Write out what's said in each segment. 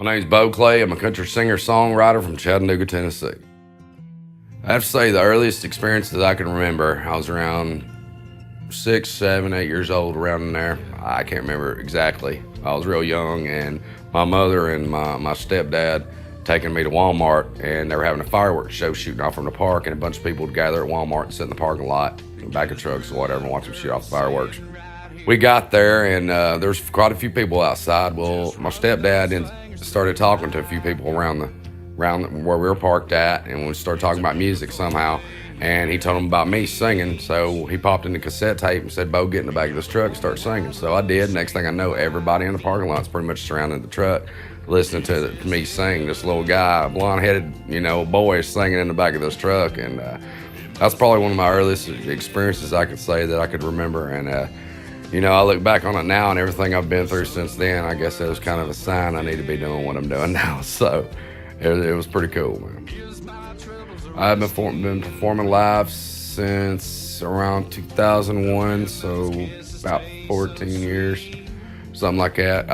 My name's Beau Clay. I'm a country singer-songwriter from Chattanooga, Tennessee. I have to say the earliest experience that I can remember, I was around 6, 7, 8 years old, around in there. I can't remember exactly. I was real young, and my mother and my stepdad taking me to Walmart, and they were having a fireworks show shooting off from the park, and a bunch of people would gather at Walmart and sit in the parking lot, in the back of trucks or whatever, and watch them shoot off the fireworks. We got there, and there was quite a few people outside. Well, my stepdad started talking to a few people around where we were parked at, and we started talking about music somehow, and he told them about me singing. So he popped in the cassette tape and said, "Beau, get in the back of this truck and start singing." So I did. Next thing I know, everybody in the parking lot's pretty much surrounding the truck, listening to me sing. This little guy, blonde-headed, boy, singing in the back of this truck, and that's probably one of my earliest experiences I could say that I could remember. And I look back on it now, and everything I've been through since then, I guess it was kind of a sign I need to be doing what I'm doing now. So it was pretty cool, man. I've been performing live since around 2001, so about 14 years, something like that.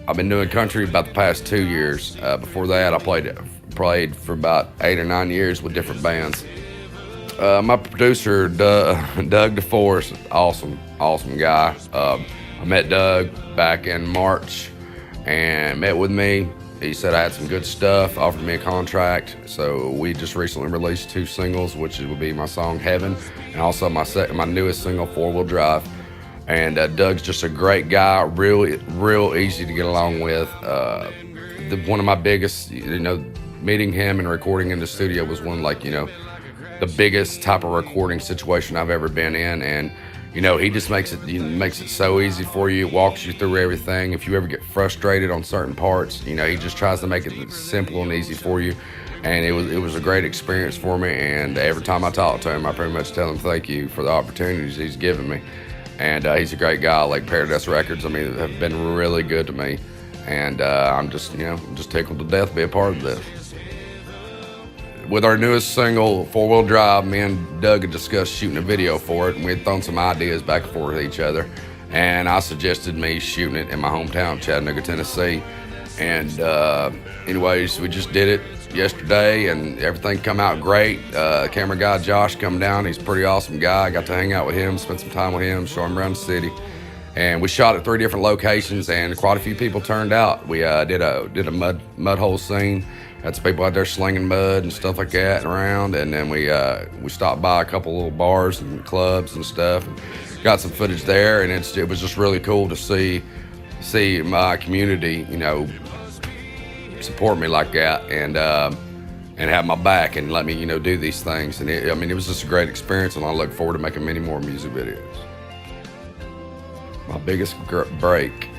I've been doing country about the past 2 years. Before that, I played for about 8 or 9 years with different bands. My producer, Doug DeForest, awesome guy. I met Doug back in March and met with me. He said I had some good stuff, offered me a contract. So we just recently released 2 singles, which would be my song Heaven, and also my newest single, 4-Wheel Drive. And Doug's just a great guy, real easy to get along with. One of my biggest, meeting him and recording in the studio was the biggest type of recording situation I've ever been in. And he just makes it so easy for you, walks you through everything. If you ever get frustrated on certain parts, he just tries to make it simple and easy for you. And it was a great experience for me, and every time I talk to him, I pretty much tell him thank you for the opportunities he's given me. And he's a great guy. Like Paradise Records, have been really good to me, and I'm just tickled to death to be a part of this. With our newest single, 4-Wheel Drive, me and Doug had discussed shooting a video for it, and we had thrown some ideas back and forth with each other. And I suggested me shooting it in my hometown, Chattanooga, Tennessee. And anyways, we just did it yesterday, and everything come out great. Camera guy Josh come down. He's a pretty awesome guy. I got to hang out with him, spend some time with him, show him around the city. And we shot at 3 different locations, and quite a few people turned out. We did a mud hole scene. Had some people out there slinging mud and stuff like that around, and then we stopped by a couple little bars and clubs and stuff, and got some footage there. And it was just really cool to see my community, support me like that, and have my back and let me, do these things. And it was just a great experience, and I look forward to making many more music videos. My biggest break,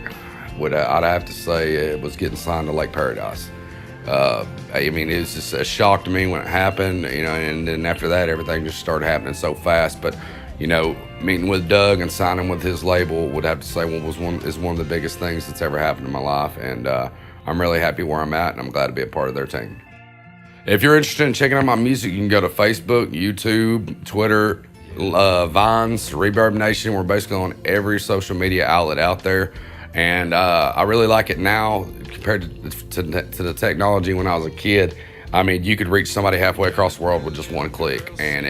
I'd have to say, it was getting signed to Lake Paradise. It was just a shock to me when it happened, and then after that, everything just started happening so fast. But, meeting with Doug and signing with his label, would have to say is one of the biggest things that's ever happened in my life. And I'm really happy where I'm at, and I'm glad to be a part of their team. If you're interested in checking out my music, you can go to Facebook, YouTube, Twitter, Vines, Reverb Nation. We're basically on every social media outlet out there. And I really like it now compared to the technology when I was a kid. You could reach somebody halfway across the world with just one click. And,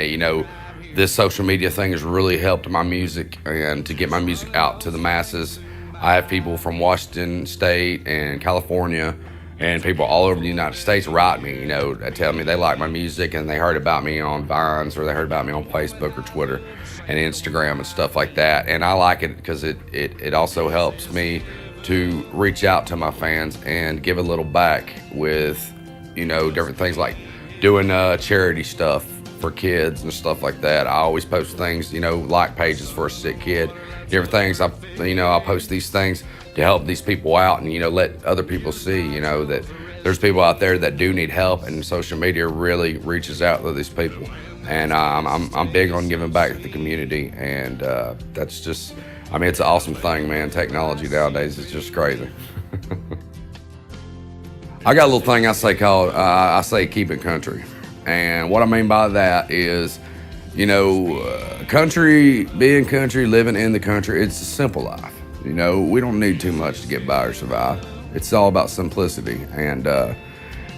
this social media thing has really helped my music and to get my music out to the masses. I have people from Washington State and California and people all over the United States write me, tell me they like my music and they heard about me on Vines, or they heard about me on Facebook or Twitter and Instagram and stuff like that. And I like it because it also helps me to reach out to my fans and give a little back with, different things like doing charity stuff for kids and stuff like that. I always post things, like pages for a sick kid, different things. I post these things to help these people out and, let other people see, that there's people out there that do need help, and social media really reaches out to these people. And I'm big on giving back to the community, and that's just, it's an awesome thing, man. Technology nowadays is just crazy. I got a little thing I say called, I say keep it country. And what I mean by that is, being country, living in the country, it's a simple life. We don't need too much to get by or survive. It's all about simplicity, and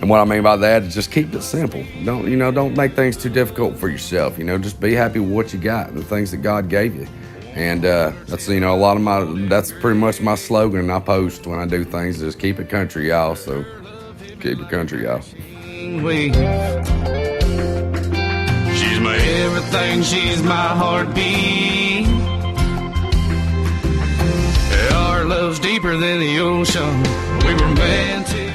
what I mean by that is just keep it simple. Don't make things too difficult for yourself. Just be happy with what you got and the things that God gave you. And that's that's pretty much my slogan I post when I do things is keep it country, y'all. So keep it country, y'all. She's my everything, she's my heartbeat. Our love's deeper than the ocean. We were meant to